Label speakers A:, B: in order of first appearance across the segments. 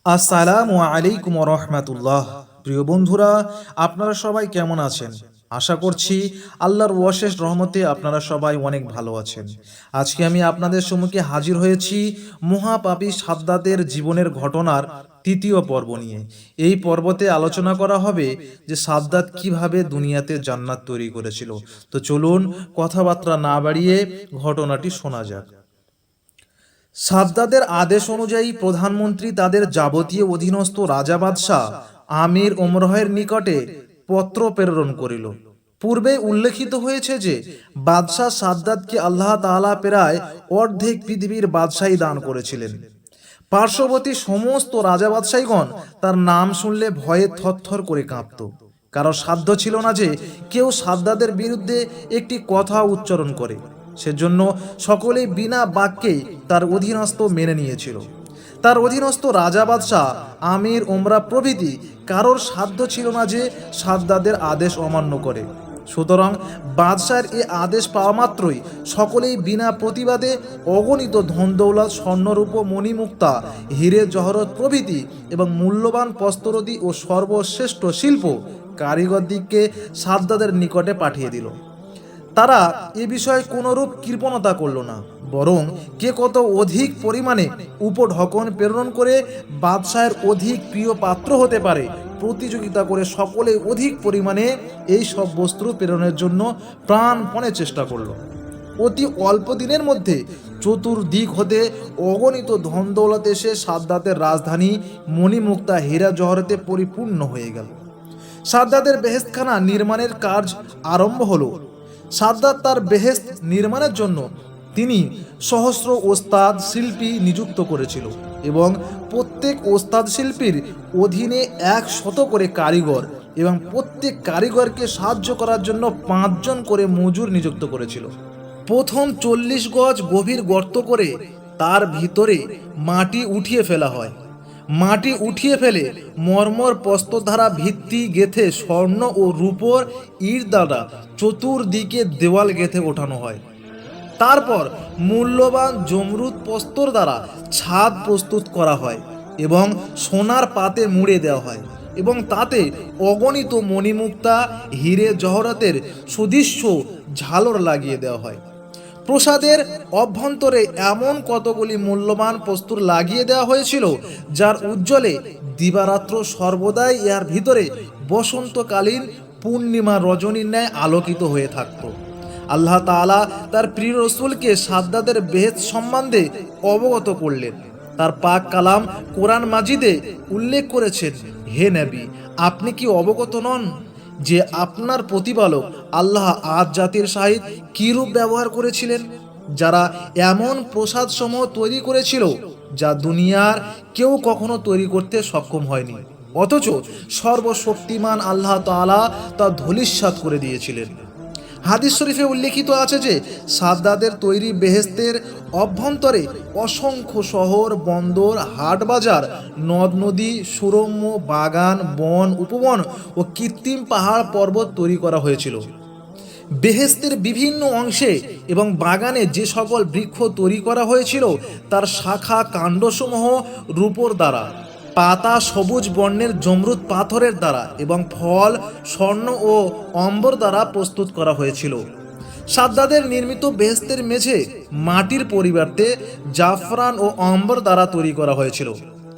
A: আসসালামু আলাইকুম রহমাতুল্লাহ। প্রিয় বন্ধুরা, আপনারা সবাই কেমন আছেন? আশা করছি আল্লাহর অশেষ রহমতে আপনারা সবাই অনেক ভালো আছেন। আজকে আমি আপনাদের সম্মুখে হাজির হয়েছি মহাপাপী সাদ্দাতের জীবনের ঘটনার তৃতীয় পর্ব নিয়ে। এই পর্বতে আলোচনা করা হবে যে সাদ্দাত কিভাবে দুনিয়াতে জান্নাত তৈরি করেছিল। তো চলুন কথাবার্তা না বাড়িয়ে ঘটনাটি শোনা যাক। সাদ্দাতের আদেশ অনুযায়ী প্রধানমন্ত্রী তাদের যাবতীয় অধীনস্থ রাজা বাদশাহ আমির ওমরাহের নিকটে পত্র প্রেরণ করিল। পূর্বে উল্লেখিত হয়েছে যে বাদশাহ সাদ্দাতকে আল্লাহ তাআলা প্রায় অর্ধেক পৃথিবীর বাদশাহী দান করেছিলেন। পার্শ্ববর্তী সমস্ত রাজা বাদশাহীগণ তার নাম শুনলে ভয়ে থরথর করে কাঁপত। কারো সাধ্য ছিল না যে কেউ সাদ্দাতের বিরুদ্ধে একটি কথা উচ্চারণ করে। সেজন্য সকলেই বিনা বাক্যেই তার অধীনস্থ মেনে নিয়েছিল। তার অধীনস্থ রাজা বাদশাহ আমির ওমরা প্রভৃতি কারোর সাধ্য ছিল না যে সাদ্দাতের আদেশ অমান্য করে। সুতরাং বাদশাহের এ আদেশ পাওয়া মাত্রই সকলেই বিনা প্রতিবাদে অগণিত ধন দৌলত, স্বর্ণরূপ, মণিমুক্তা, হীরে জহরত প্রভৃতি এবং মূল্যবান প্রস্তরদি ও সর্বশ্রেষ্ঠ শিল্প কারিগরদিগকে সাদ্দাতের নিকটে পাঠিয়ে দিল। তারা এ বিষয়ে কোনরূপ কৃপণতা করল না, বরং কে কত অধিক পরিমাণে উপঢকন প্রেরণ করে বাদশাহের অধিক প্রিয় পাত্র হতে পারে প্রতিযোগিতা করে সকলে অধিক পরিমাণে এই সব বস্ত্র প্রেরণের জন্য প্রাণপণে চেষ্টা করল। অতি অল্প দিনের মধ্যে চতুর্দিক হতে অগণিত ধন দৌলত এসে সাদ্দাতের রাজধানী মণিমুক্তা হীরা জহরতে পরিপূর্ণ হয়ে গেল। সাদ্দাতের বেহেশতখানা নির্মাণের কাজ আরম্ভ হলো। সাদ্দাত তার বেহেশত নির্মাণের জন্য তিনি সহস্র ওস্তাদ শিল্পী নিযুক্ত করেছিল এবং প্রত্যেক ওস্তাদ শিল্পীর অধীনে 100 করে কারিগর এবং প্রত্যেক কারিগরকে সাহায্য করার জন্য 5 জন করে মজুর নিযুক্ত করেছিল। প্রথম 40 গজ গভীর গর্ত করে তার ভিতরে মাটি উঠিয়ে ফেলা হয়। মাটি উঠিয়ে ফেলে মর্মর প্রস্তরধারা ভিত্তি গেথে স্বর্ণ ও রূপোর ইট দ্বারা চতুর্দিকে দেওয়াল গেথে ওঠানো হয়। তারপর মূল্যবান জমরুদ প্রস্তর দ্বারা ছাদ প্রস্তুত করা হয় এবং সোনার পাতে মুড়ে দেওয়া হয় এবং তাতে অগণিত মণিমুক্তা, হীরে জহরতের সুদৃশ্য ঝালর লাগিয়ে দেওয়া হয়। প্রসাদের অভ্যন্তরে এমন কতগুলি মূল্যবান প্রস্তর লাগিয়ে দেওয়া হয়েছিল যার উজ্জ্বলে দিবারাত্র সর্বদাই ইহার ভিতরে বসন্তকালীন পূর্ণিমা রজনীর ন্যায় আলোকিত হয়ে থাকত। আল্লাহ তাআলা তার প্রিয় রসুলকে সাদ্দাতের বেহেশত সম্বন্ধে অবগত করলেন। তার পাক কালাম কোরআন মাজিদে উল্লেখ করেছেন, হে নবী, আপনি কি অবগত নন যে আপনার প্রতিপালক আল্লাহ আদ জাতির সহিত কিরূপ ব্যবহার করেছিলেন, যারা এমন প্রসাদ সমূহ তৈরি করেছিল যা দুনিয়ার কেউ কখনো তৈরি করতে সক্ষম হয়নি, অথচ সর্বশক্তিমান আল্লাহ তাআলা তা ধূলিসাৎ করে দিয়েছিলেন। হাদিস শরীফে উল্লেখিত আছে যে সাদ্দাতের তৈরি বেহেশতের অভ্যন্তরে অসংখ্য শহর, বন্দর, হাট বাজার, নদ নদী, সুরম্য, বাগান, বন, উপবন ও কৃত্রিম পাহাড় পর্বত তৈরি করা হয়েছিল। বেহেশতের বিভিন্ন অংশে এবং বাগানে যে সকল বৃক্ষ তৈরি করা হয়েছিল তার শাখা কাণ্ডসমূহ রূপোর দ্বারা, পাতা সবুজ বর্ণের জমরুদ পাথরের দ্বারা এবং ফল স্বর্ণ ও অম্বর দ্বারা প্রস্তুত করা হয়েছিল। সাদ্দাতের নির্মিত বেহেশতের মেঝে মাটির পরিবর্তে জাফরান ও অম্বর দ্বারা তৈরি করা হয়েছিল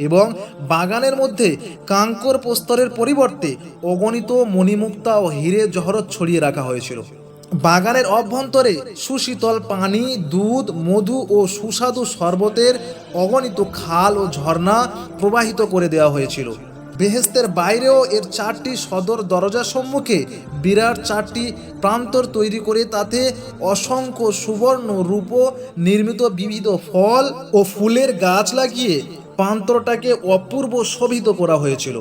A: এবং বাগানের মধ্যে কাঙ্কর প্রস্তরের পরিবর্তে অগণিত মণিমুক্তা ও হীরে জহরত ছড়িয়ে রাখা হয়েছিল। বাগানের অভ্যন্তরে সুশীতল পানি, দুধ, মধু ও সুস্বাদু শরবতের অগণিত খাল ও ঝর্ণা প্রবাহিত করে দেওয়া হয়েছিল। বেহেশতের বাইরেও এর 4টি সদর দরজার সম্মুখে বিরাট 4টি প্রান্তর তৈরি করে তাতে অসংখ্য সুবর্ণ রূপ নির্মিত বিবিধ ফল ও ফুলের গাছ লাগিয়ে প্রান্তরটাকে অপূর্ব শোভিত করা হয়েছিল।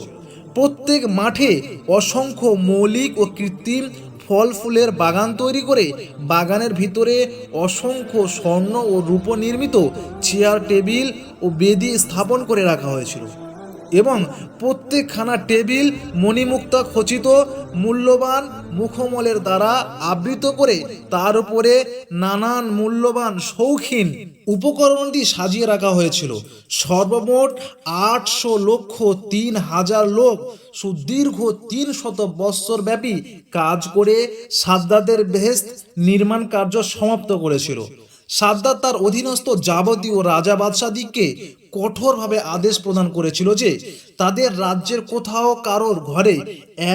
A: প্রত্যেক মাঠে অসংখ্য মৌলিক ও কৃত্রিম ফল ফুলের বাগান তৈরি করে বাগানের ভিতরে অসংখ্য স্বর্ণ ও রূপ নির্মিত চেয়ার, টেবিল ও বেদি স্থাপন করে রাখা হয়েছিল। এবং প্রত্যেকখানা টেবিল মণিমুক্তা খচিত মূল্যবান মুখমলের দ্বারা আবৃত করে তার উপরে নানান মূল্যবান শৌখিন উপকরণটি সাজিয়ে রাখা হয়েছিল। সর্বমোট 800,03,000 লোক সুদীর্ঘ 300 বৎসর ব্যাপী কাজ করে সাদ্দাদের বেহেশত নির্মাণ কার্য সমাপ্ত করেছিল। সাদ্দাত তার অধীনস্থ যাবতীয় রাজা বাদশাদিগকে কঠোরভাবে আদেশ প্রদান করেছিল যে তাদের রাজ্যের কোথাও কারোর ঘরে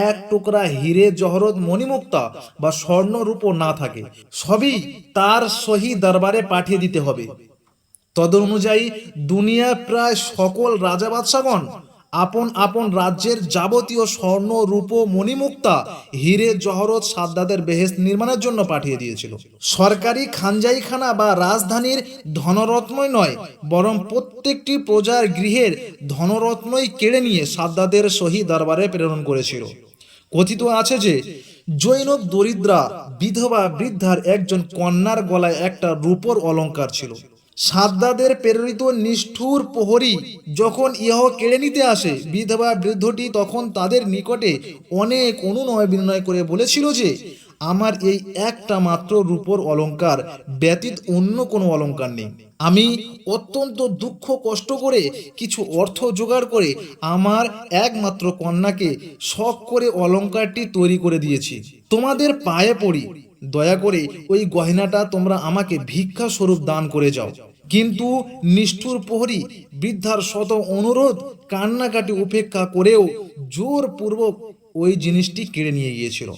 A: এক টুকরা হিরে জহরত মণিমুক্তা বা স্বর্ণ রূপ না থাকে, সবই তার সহি দরবারে পাঠিয়ে দিতে হবে। তদনুযায়ী দুনিয়ার প্রায় সকল রাজা বাদশাগণ আপন আপন রাজ্যের যাবতীয় স্বর্ণ রূপ মণিমুক্তা হিরে জহরত সাদ্দাদের বেহেশত নির্মাণের জন্য পাঠিয়ে দিয়েছিল। সরকারি খানজাইখানা বা রাজধানীর ধনরত্নই নয়, বরং প্রত্যেকটি প্রজার গৃহের ধনরত্নই কেড়ে নিয়ে সাদ্দাদের সহি দরবারে প্রেরণ করেছিল। কথিত আছে যে জৈনব দরিদ্রা বিধবা বৃদ্ধার একজন কন্যার গলায় একটা রূপোর অলংকার ছিল। সাদ্দাদের প্রেরিত নিষ্ঠুর প্রহরী যখন ইহ কেড়ে নিতে আসে, বিধবা বৃদ্ধটি তখন তাদের নিকটে অনেক অনুনয় বিনয় করে বলেছিল যে আমার এই একটা মাত্র রূপোর অলংকার ব্যতীত অন্য কোনো অলংকার নেই। আমি অত্যন্ত দুঃখ কষ্ট করে কিছু অর্থ জোগাড় করে আমার একমাত্র কন্যাকে শখ করে অলংকারটি তৈরি করে দিয়েছি। তোমাদের পায়ে পড়ি, দয়া করে ওই গয়নাটা তোমরা আমাকে ভিক্ষা স্বরূপ দান করে যাও। কিন্তু নিষ্ঠুর প্রহরী বৃদ্ধার শত অনুরোধ কান্নাকাটি উপেক্ষা করেও জোরপূর্বক ওই জিনিসটি কেড়ে নিয়ে গিয়েছিল।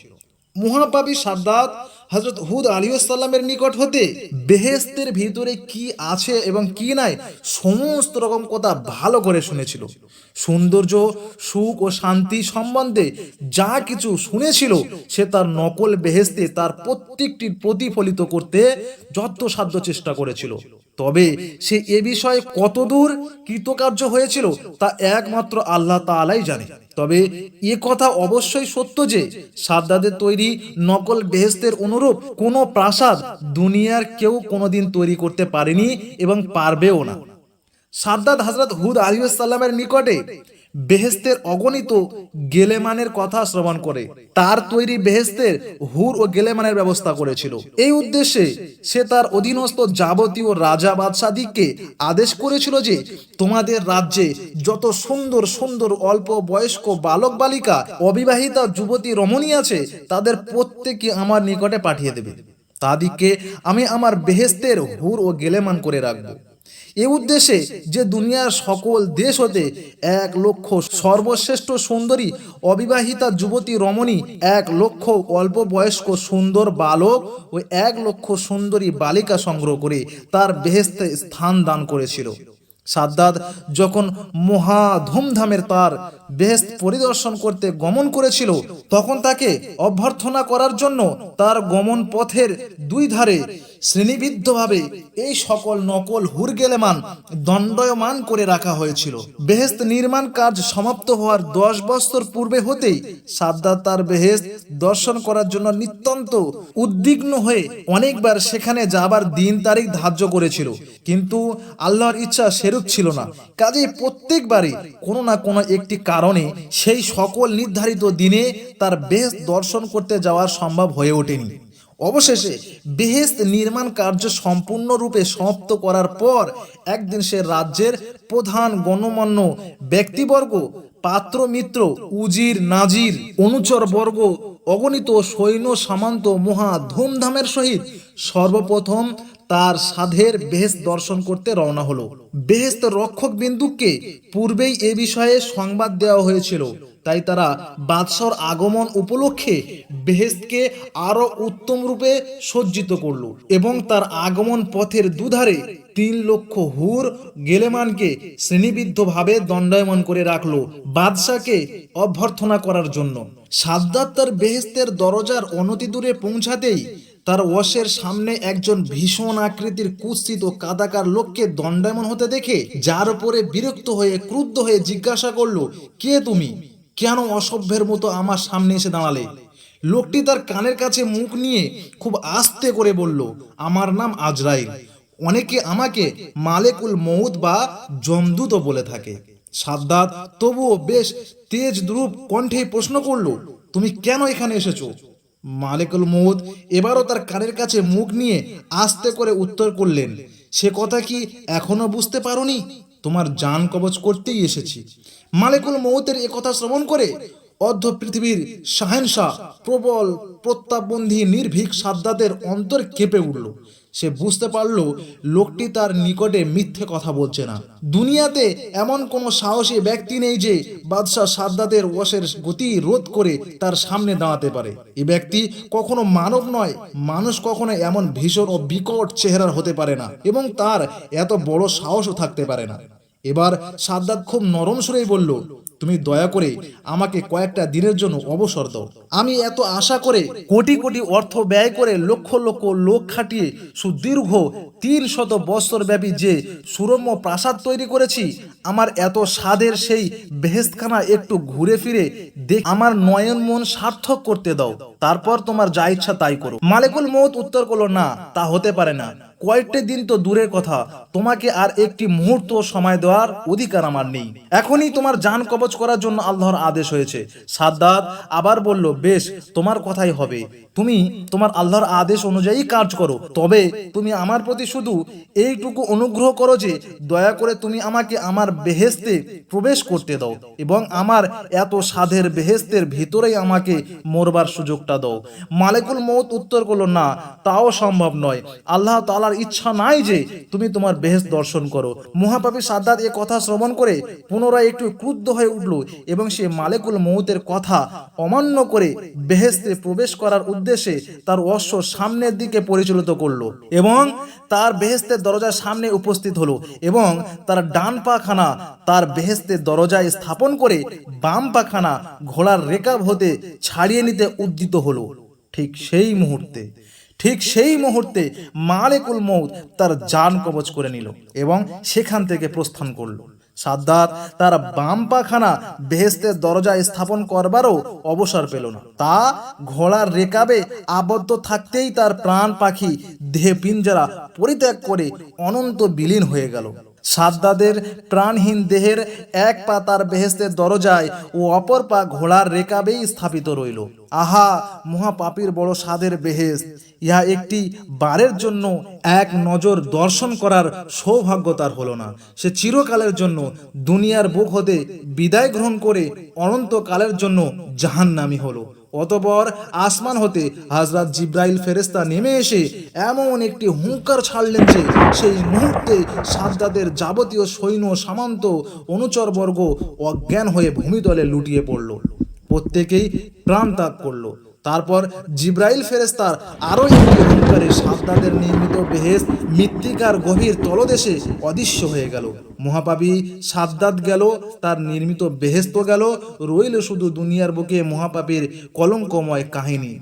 A: মহাপাপী সাদ্দাত হযরত হুদ আলাইহিসসালামের নিকট হতে বেহেশতের ভিতরে কি আছে এবং কি নাই সমস্ত রকম কথা ভালো করে শুনেছিল। সৌন্দর্য, সুখ ও শান্তি সম্বন্ধে যা কিছু শুনেছিল সে তার নকল বেহেশতে তার প্রত্যেকটি প্রতিফলিত করতে যথাসাধ্য চেষ্টা করেছিল। তবে সে এ বিষয়ে কতদূর কৃতকার্য হয়েছিল তা একমাত্র আল্লাহ তাআলাই জানে। তবে এ কথা অবশ্যই সত্য যে সাদ্দাদের তৈরি নকল বেহেশতের অনুরূপ কোনো প্রাসাদ দুনিয়ার কেউ কোনোদিন তৈরি করতে পারেনি এবং পারবেও না। সাদ্দাত হযরত হুদ আলাইহিসসালামের নিকটে বেহেশতের অগণিত গেলেমানের কথা শ্রবণ করে তার তৈরি বেহেশতের হুর ও গেলেমানের ব্যবস্থা করেছিল। এই উদ্দেশ্যে সে তার অধীনস্থ যাবতীয় রাজা বাদশাদিগকে আদেশ করেছিল যে তোমাদের রাজ্যে যত সুন্দর সুন্দর অল্প বয়স্ক বালক বালিকা অবিবাহিতা যুবতী রমণী আছে তাদের প্রত্যেককে আমার নিকটে পাঠিয়ে দেবে। তাদিগকে আমি আমার বেহেশতের হুর ও গেলেমান করে রাখবো। এ উদ্দেশ্যে যে দুনিয়ার সকল দেশ হতে 1,00,000 সর্বশ্রেষ্ঠ সুন্দরী অবিবাহিতা যুবতী রমণী, 1,00,000 অল্প বয়স্ক সুন্দর বালক ও 1,00,000 সুন্দরী বালিকা সংগ্রহ করে তার বেহেশতে স্থান দান করেছিল। সাদ্দাত যখন মহা ধুমধামের তার বেহেশত পরিদর্শন করতে গমন করেছিল তখন তাকে অভ্যর্থনা করার জন্য তার গমন পথের দুই ধারে শ্রেণীবদ্ধভাবে এই সকল নকল হুরগেলেমান দণ্ডায়মান করে রাখা হয়েছিল। বেহেশত নির্মাণ কাজ সমাপ্ত হওয়ার 10 বছর পূর্বে হতেই সাদ্দাত তার বেহেশত দর্শন করার জন্য নিতান্ত উদ্বিগ্ন হয়ে অনেকবার সেখানে যাবার দিন তারিখ ধার্য করেছিল, কিন্তু আল্লাহর ইচ্ছা সেরূপ ছিল না। কাজেই প্রত্যেকবারই কোনো না কোনো একটি কারণে সেই সকল নির্ধারিত দিনে তার বেহেশত দর্শন করতে যাওয়া সম্ভব হয়ে ওঠেনি। অবশেষে বেহেশত নির্মাণ কার্য সম্পূর্ণরূপে সমাপ্ত করার পর একদিন সে রাজ্যের প্রধান গণ্যমান্য ব্যক্তিবর্গ, পাত্র মিত্র, উজির নাজির, অনুচর বর্গ, অগণিত সৈন্য সামন্ত মহা ধুমধামের সহিত সর্বপ্রথম তার সাধের বেহেশত দর্শন করতে রওনা হলো। বেহেশত রক্ষক বিন্দুকে পূর্বেই এ বিষয়ে সংবাদ দেওয়া হয়েছিল, তাই তারা বাদশাহর আগমন উপলক্ষে বেহেশতকে আরো উত্তম রূপে সজ্জিত করল এবং তার আগমন পথের দুধারে 3,00,000 হুর গেলেমানকে শ্রেণীবদ্ধভাবে দণ্ডায়মান করে রাখলো বাদশাকে অভ্যর্থনা করার জন্য। সাদ্দাত তার বেহেশতের দরজার অনতি দূরে পৌঁছাতেই তার ওয়াশের সামনে একজন ভীষণ আকৃতির কুৎসিত ও কাদাকার লোককে দণ্ডায়মান হতে দেখে যার উপরে বিরক্ত হয়ে ক্রুদ্ধ হয়ে জিজ্ঞাসা করলো, কে তুমি? কেন অসভ্যের মতো আমার সামনে এসে দাঁড়ালে? লোকটি তার কানের কাছে মুখ নিয়ে খুব আস্তে করে বলল, আমার নাম আজরাইল। অনেকে আমাকে মালেকুল মউত বা যমদূত বলে থাকে। সাদ্দাত তবুও বেশ তেজ দ্রুপ কণ্ঠে প্রশ্ন করলো, তুমি কেন এখানে এসেছো? মালিকুল মউত এবারও তার কানের কাছে মুখ নিয়ে আস্তে করে উত্তর করলেন, সে কথা কি এখনো বুঝতে পারোনি? তোমার জান কবজ করতেই এসেছি। মালিকুল মউতের এ কথা শ্রবণ করে অর্ধ পৃথিবীর শাহেনশাহ প্রবল প্রত্যাবন্ধী নির্ভীক সাদ্দাতের অন্তর কেঁপে উঠল। সে বুঝতে পারল লোকটি তার নিকটে মিথ্যে কথা বলছে না। দুনিয়াতে এমন কোনো সাহসী ব্যক্তি নেই যে বাদশাহ সাদ্দাতের ওয়াশের গতি রোধ করে তার সামনে দাঁড়াতে পারে। এই ব্যক্তি কখনো মানব নয়, মানুষ কখনো এমন ভীষণ ও বিকট চেহারার হতে পারে না, এবং তার এত বড় সাহসও থাকতে পারে না। এবার সাদ্দাত খুব নরম সুরেই বলল, তুমি দয়া করে আমাকে কয়েকটা দিনের জন্য অবসর দাও। আমি এত আশা করে কোটি কোটি অর্থ ব্যয় করে লক্ষ লক্ষ লোক খাটিয়ে সুদীর্ঘ 300 বছর ব্যাপী যে সুরম্য প্রাসাদ তৈরি করেছি, আমার এত স্বাদের সেই বেহেশতখানা একটু ঘুরে ফিরে দেখ আমার নয়ন মন সার্থক করতে দাও, তারপর তোমার যা ইচ্ছা তাই করো। মালিকুল মউত উত্তর করলো, না, তা হতে পারে না। কয়েকটি দিন তো দূরের কথা, তোমাকে আর একটি মুহূর্ত সময় দেওয়ার অধিকার আমার নেই। এখনই তোমার জান কবজ করার জন্য আল্লাহর আদেশ হয়েছে। সাদ্দাত আবার বলল, বেশ, তোমার কথাই হবে। তুমি তোমার আল্লাহর আদেশ অনুযায়ী কাজ করো, তবে তুমি আমার প্রতি শুধু এইটুকু অনুগ্রহ করো যে দয়া করে তুমি আমাকে আমার বেহেশতে প্রবেশ করতে দাও, এবং আমার এত সাধের বেহেশতের ভিতরেই আমাকে মরবার সুযোগটা দাও। মালিকুল মউত উত্তর করলো, না, তাও সম্ভব নয়। আল্লাহ তাআলার ইচ্ছা নাই যে তুমি তোমার বেহেশত দর্শন করো। মহাপাপী সাদ্দাত এ কথা শ্রবণ করে পুনরায় একটু ক্রুদ্ধ হয়ে উঠল, এবং সে মালিকুল মউতের কথা অমান্য করে বেহেশতে প্রবেশ করার উদ্দেশ্যে তার অশ্ব সামনের দিকে পরিচালিত করলো, এবং তার বেহেশতের দরজার সামনে উপস্থিত হলো, এবং তার ডান পাখানা তার বেহেশতের দরজায় স্থাপন করে বাম পাখানা ঘোড়ার রেকাব হতে ছাড়িয়ে নিতে উদ্যত হলো। ঠিক সেই মুহূর্তে মালিকুল মউত তার জান কবজ করে নিল এবং সেখান থেকে প্রস্থান করলো। সাদ্দাত তার বাম পাখানা বেহেশতের দরজায় স্থাপন করবারও অবসর পেল না। তা ঘোড়ার রেকাবে আবদ্ধ থাকতেই তার প্রাণ পাখি দেহে পিঞ্জরা পরিত্যাগ করে অনন্ত বিলীন হয়ে গেল। সাদ্দাদের প্রাণহীন দেহের এক পা তার বেহেশতের দরজায় ও অপর পা ঘোড়ার রেকাবেই স্থাপিত রইল। আহা, মহাপাপীর বড় সাধের বেহেশত! ইহা একটি বারের জন্য এক নজর দর্শন করার সৌভাগ্য তার হলো না। সে চিরকালের জন্য দুনিয়ার বুক হতে বিদায় গ্রহণ করে অনন্তকালের জন্য জাহান্নামী হলো। অতঃপর আসমান হতে হযরত জিবরাইল ফেরেশতা নেমে এসে এমন একটি হুঙ্কার ছাড়লেন যে সেই মুহূর্তে সাদ্দাদের যাবতীয় সৈন্য সামন্ত অনুচরবর্গ অজ্ঞান হয়ে ভূমিতলে লুটিয়ে পড়ল। প্রত্যেকেই প্রাণ ত্যাগ করল। তারপর জিবরাইল ফেরেশতার আরো একটি হুঙ্কারে সাদ্দাদের নির্মিত বেহেশত মৃত্তিকার গভীর তলদেশে অদৃশ্য হয়ে গেল। মহাপাপী সাদ্দাত গেল, তার নির্মিত বেহেশত গেল, রইল শুধু দুনিয়ার বুকে মহাপাপীর কলঙ্কময় কাহিনী।